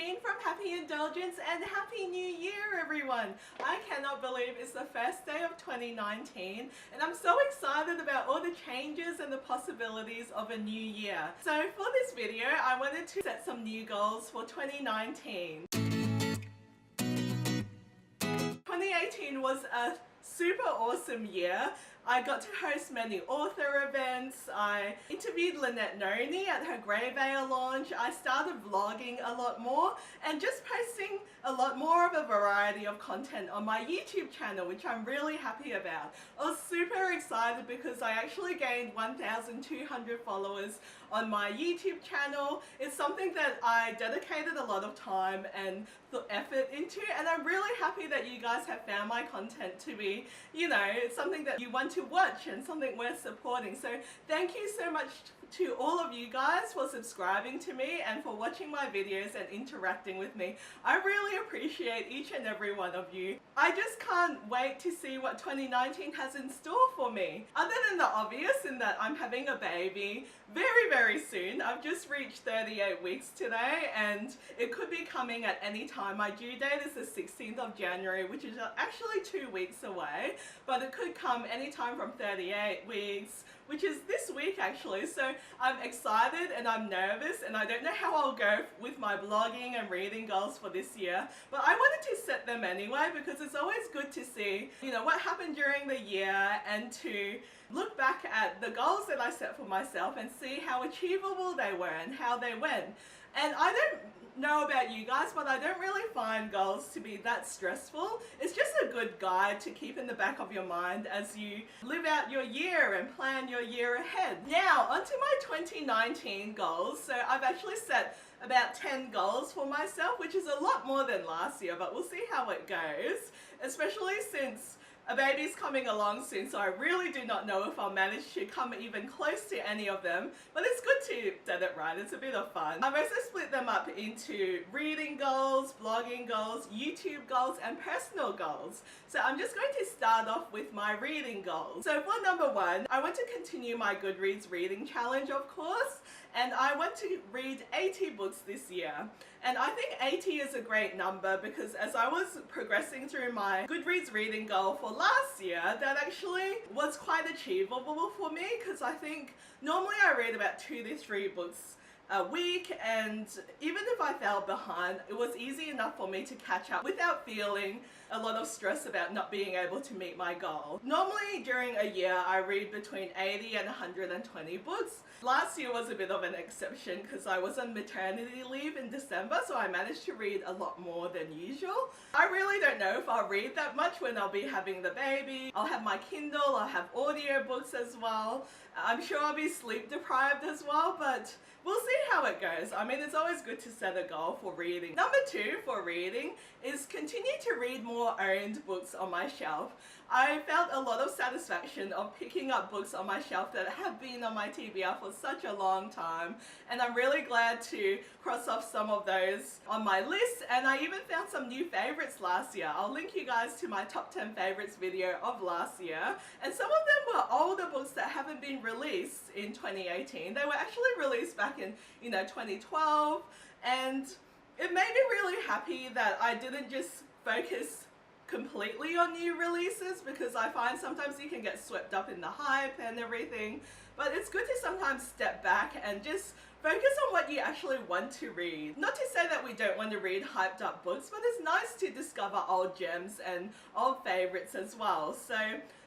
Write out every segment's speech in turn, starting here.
Jean from Happy Indulgence, and Happy New Year everyone! I cannot believe it's the first day of 2019 and I'm so excited about all the changes and the possibilities of a new year. So for this video I wanted to set some new goals for 2019. 2018 was a super awesome year. I got to host many author events, I interviewed Lynette Noni at her Grey Veil launch, I started vlogging a lot more and just posting a lot more of a variety of content on my YouTube channel, which I'm really happy about. I was super excited because I actually gained 1,200 followers on my YouTube channel. It's something that I dedicated a lot of time and effort into, and I'm really happy that you guys have found my content to be, you know, it's something that you want to watch and something worth supporting. So thank you so much to all of you guys for subscribing to me and for watching my videos and interacting with me. I really appreciate each and every one of you. I just can't wait to see what 2019 has in store for me. Other than the obvious in that I'm having a baby very soon. I've just reached 38 weeks today and it could be coming at any time. My due date is the 16th of January, which is actually 2 weeks away, but it could come anytime from 38 weeks, which is this week actually. So I'm excited and I'm nervous and I don't know how I'll go with my blogging and reading goals for this year, but I wanted to set them anyway because it's always good to see, you know, what happened during the year and to look back at the goals that I set for myself and see how achievable they were and how they went. And I don't know about you guys, but I don't really find goals to be that stressful. It's just a good guide to keep in the back of your mind as you live out your year and plan your year ahead. Now, onto my 2019 goals. So I've actually set about 10 goals for myself, which is a lot more than last year, but we'll see how it goes, especially since a baby's coming along soon, so I really do not know if I'll manage to come even close to any of them, but it's good to set it right. It's a bit of fun. I've also split them up into reading goals, blogging goals, YouTube goals, and personal goals. So I'm just going to start off with my reading goals. So for number one, I want to continue my Goodreads reading challenge, of course, and I want to read 80 books this year. And I think 80 is a great number because as I was progressing through my Goodreads reading goal for last year, that actually was quite achievable for me because I think normally I read about 2 to 3 books a week, and even if I fell behind, it was easy enough for me to catch up without feeling a lot of stress about not being able to meet my goal. Normally during a year I read between 80 and 120 books. Last year was a bit of an exception because I was on maternity leave in December, so I managed to read a lot more than usual. I really don't know if I'll read that much when I'll be having the baby. I'll have my Kindle, I'll have audiobooks as well. I'm sure I'll be sleep deprived as well, but we'll see how it goes. I mean, it's always good to set a goal for reading. Number 2 for reading is continue to read more owned books on my shelf. I felt a lot of satisfaction of picking up books on my shelf that have been on my TBR for such a long time, and I'm really glad to cross off some of those on my list, and I even found some new favorites last year. I'll link you guys to my top 10 favorites video of last year, and some of them were older books that haven't been released in 2018. They were actually released back in, 2012, and it made me really happy that I didn't just focus completely on new releases, because I find sometimes you can get swept up in the hype and everything, but it's good to sometimes step back and just focus on what you actually want to read. Not to say that we don't want to read hyped up books, but it's nice to discover old gems and old favorites as well. So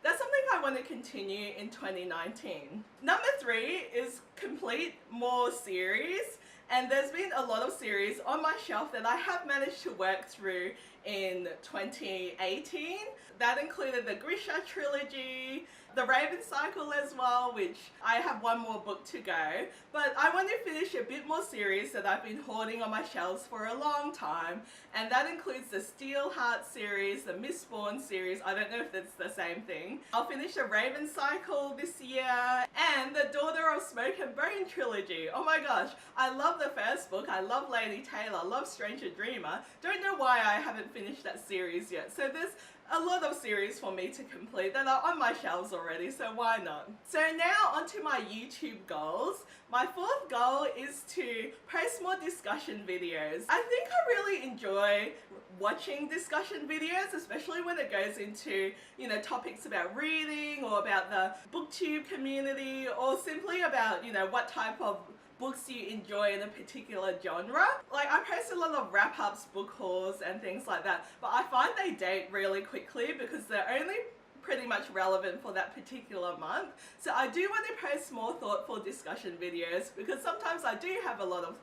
that's something I want to continue in 2019. Number 3 is complete more series. And there's been a lot of series on my shelf that I have managed to work through in 2018. That included the Grisha trilogy, the Raven Cycle as well, which I have one more book to go. But I want to finish a bit more series that I've been hoarding on my shelves for a long time. And that includes the Steelheart series, the Mistborn series. I don't know if it's the same thing. I'll finish the Raven Cycle this year, and the Daughter of Smoke and Bone trilogy. Oh my gosh, I love the first book. I love Lady Taylor, love Stranger Dreamer. Don't know why I haven't finished that series yet. So there's a lot of series for me to complete that are on my shelves already, so why not? So now onto my YouTube goals. My fourth goal is to post more discussion videos. I think I really enjoy watching discussion videos, especially when it goes into, you know, topics about reading or about the Booktube community, or simply about, you know, what type of books you enjoy in a particular genre. Like, I post a lot of wrap-ups, book hauls and things like that, but I find they date really quickly because they're only pretty much relevant for that particular month. So I do want to post more thoughtful discussion videos because sometimes I do have a lot of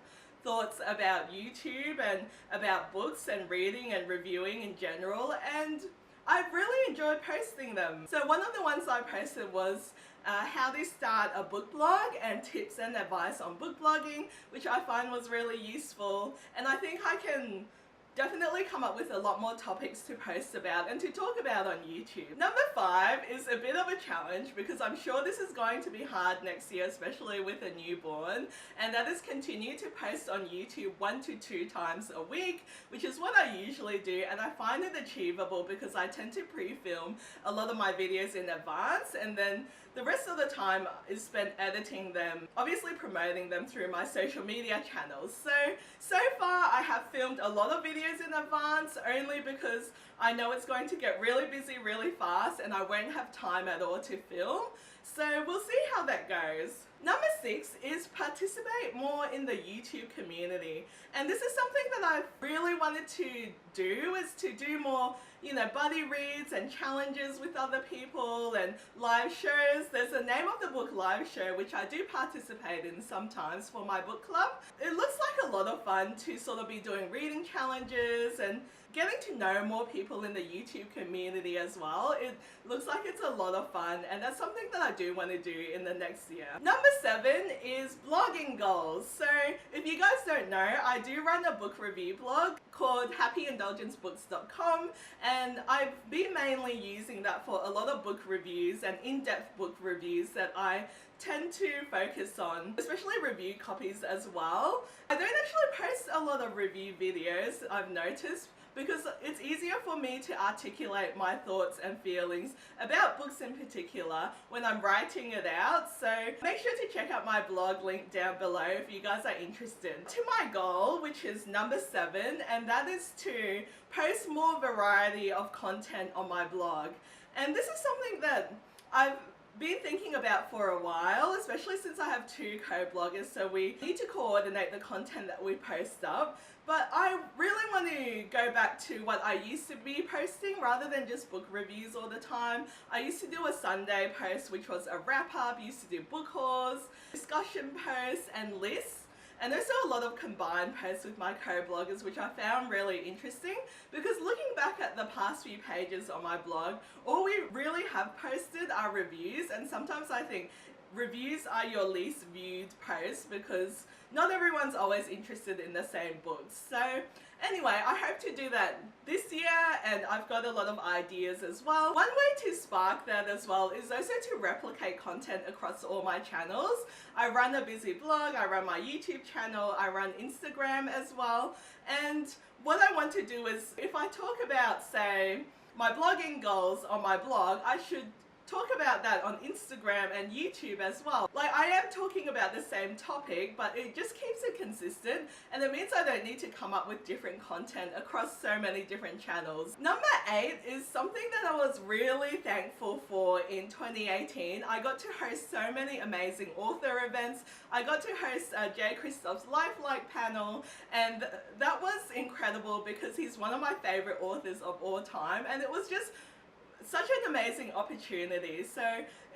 thoughts about YouTube and about books and reading and reviewing in general, and I really enjoyed posting them. So one of the ones I posted was how to start a book blog and tips and advice on book blogging, which I find was really useful, and I think I can definitely come up with a lot more topics to post about and to talk about on YouTube. Number 5 is a bit of a challenge because I'm sure this is going to be hard next year, especially with a newborn, and that is continue to post on YouTube 1 to 2 times a week, which is what I usually do, and I find it achievable because I tend to pre-film a lot of my videos in advance, and then the rest of the time is spent editing them, obviously promoting them through my social media channels. So far I have filmed a lot of videos in advance only because I know it's going to get really busy really fast and I won't have time at all to film. So we'll see how that goes. Number 6 is participate more in the YouTube community. And this is something that I really wanted to do, is to do more, you know, buddy reads and challenges with other people and live shows. There's a Name of the Book live show which I do participate in sometimes for my book club. It looks like a lot of fun to sort of be doing reading challenges and getting to know more people in the YouTube community as well. It looks like it's a lot of fun, and that's something that I do want to do in the next year. Number 7 is blogging goals. So if you guys don't know, I do run a book review blog called happyindulgencebooks.com, and I've been mainly using that for a lot of book reviews and in-depth book reviews that I tend to focus on, especially review copies as well. I don't actually post a lot of review videos, I've noticed, because it's easier for me to articulate my thoughts and feelings about books in particular when I'm writing it out. So make sure to check out my blog link down below if you guys are interested. To my goal, which is number 7, and that is to post more variety of content on my blog. And this is something that I've been thinking about for a while, especially since I have 2 co-bloggers, so we need to coordinate the content that we post up. But I really want to go back to what I used to be posting rather than just book reviews all the time. I used to do a Sunday post which was a wrap-up, used to do book hauls, discussion posts and lists. And also a lot of combined posts with my co-bloggers, which I found really interesting, because looking back at the past few pages on my blog, all we really have posted are reviews, and sometimes I think reviews are your least viewed posts because not everyone's always interested in the same books. So anyway, I hope to do that this year, and I've got a lot of ideas as well. One way to spark that as well is also to replicate content across all my channels. I run a busy blog, I run my YouTube channel, I run Instagram as well, and what I want to do is, if I talk about, say, my blogging goals on my blog, I should talk about that on Instagram and YouTube as well. Like, I am talking about the same topic, but it just keeps it consistent, and it means I don't need to come up with different content across so many different channels. Number 8 is something that I was really thankful for in 2018. I got to host so many amazing author events. I got to host Jay Kristoff's Lifelike panel, and that was incredible because he's one of my favorite authors of all time, and it was just such an amazing opportunity. So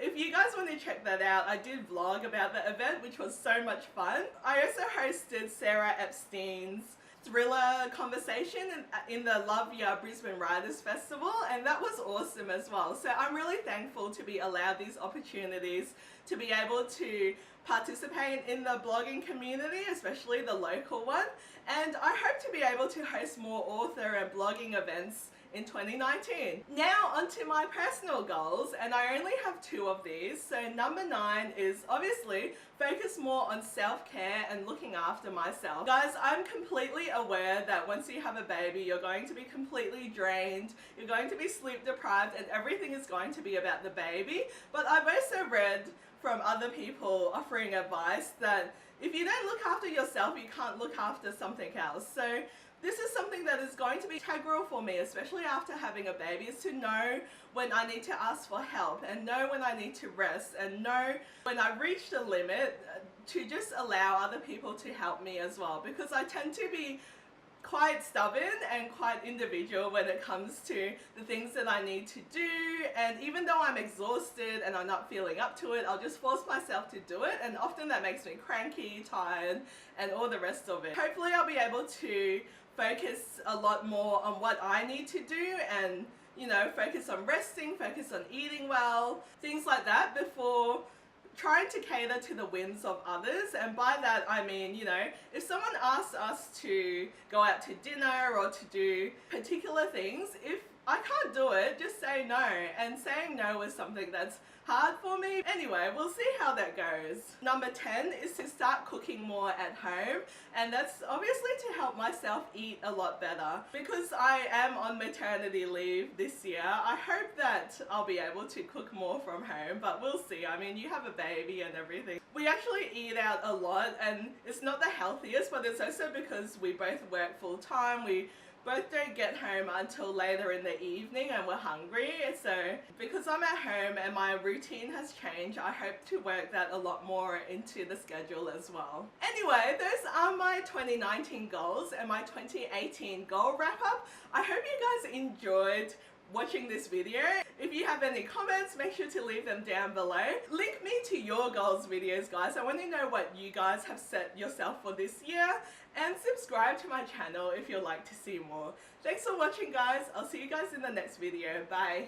if you guys want to check that out, I did vlog about the event, which was so much fun. I also hosted Sarah Epstein's thriller conversation in the Love Ya Brisbane Writers Festival, and that was awesome as well. So I'm really thankful to be allowed these opportunities to be able to participate in the blogging community, especially the local one, and I hope to be able to host more author and blogging events in 2019. Now onto my personal goals, and I only have 2 of these. So number 9 is obviously focus more on self-care and looking after myself. Guys, I'm completely aware that once you have a baby, you're going to be completely drained, you're going to be sleep deprived, and everything is going to be about the baby. But I've also read from other people offering advice that if you don't look after yourself, you can't look after something else. So this is something that is going to be integral for me, especially after having a baby, is to know when I need to ask for help and know when I need to rest and know when I've reached a limit, to just allow other people to help me as well, because I tend to be quite stubborn and quite individual when it comes to the things that I need to do, and even though I'm exhausted and I'm not feeling up to it, I'll just force myself to do it, and often that makes me cranky, tired, and all the rest of it. Hopefully I'll be able to focus a lot more on what I need to do and, you know, focus on resting, focus on eating well, things like that, before trying to cater to the whims of others. And by that I mean, you know, if someone asks us to go out to dinner or to do particular things, if I can't do it, just say no. And saying no is something that's hard for me. Anyway, we'll see how that goes. Number 10 is to start cooking more at home, and that's obviously to help myself eat a lot better. Because I am on maternity leave this year, I hope that I'll be able to cook more from home, but we'll see. I mean, you have a baby and everything. We actually eat out a lot, and it's not the healthiest, but it's also because we both work full time. We both don't get home until later in the evening and we're hungry. So because I'm at home and my routine has changed, I hope to work that a lot more into the schedule as well. Anyway, those are my 2019 goals and my 2018 goal wrap up. I hope you guys enjoyed watching this video. If you have any comments, make sure to leave them down below. Link me to your goals videos, guys. I want to know what you guys have set yourself for this year, and subscribe to my channel if you'd like to see more. Thanks for watching, guys. I'll see you guys in the next video. Bye.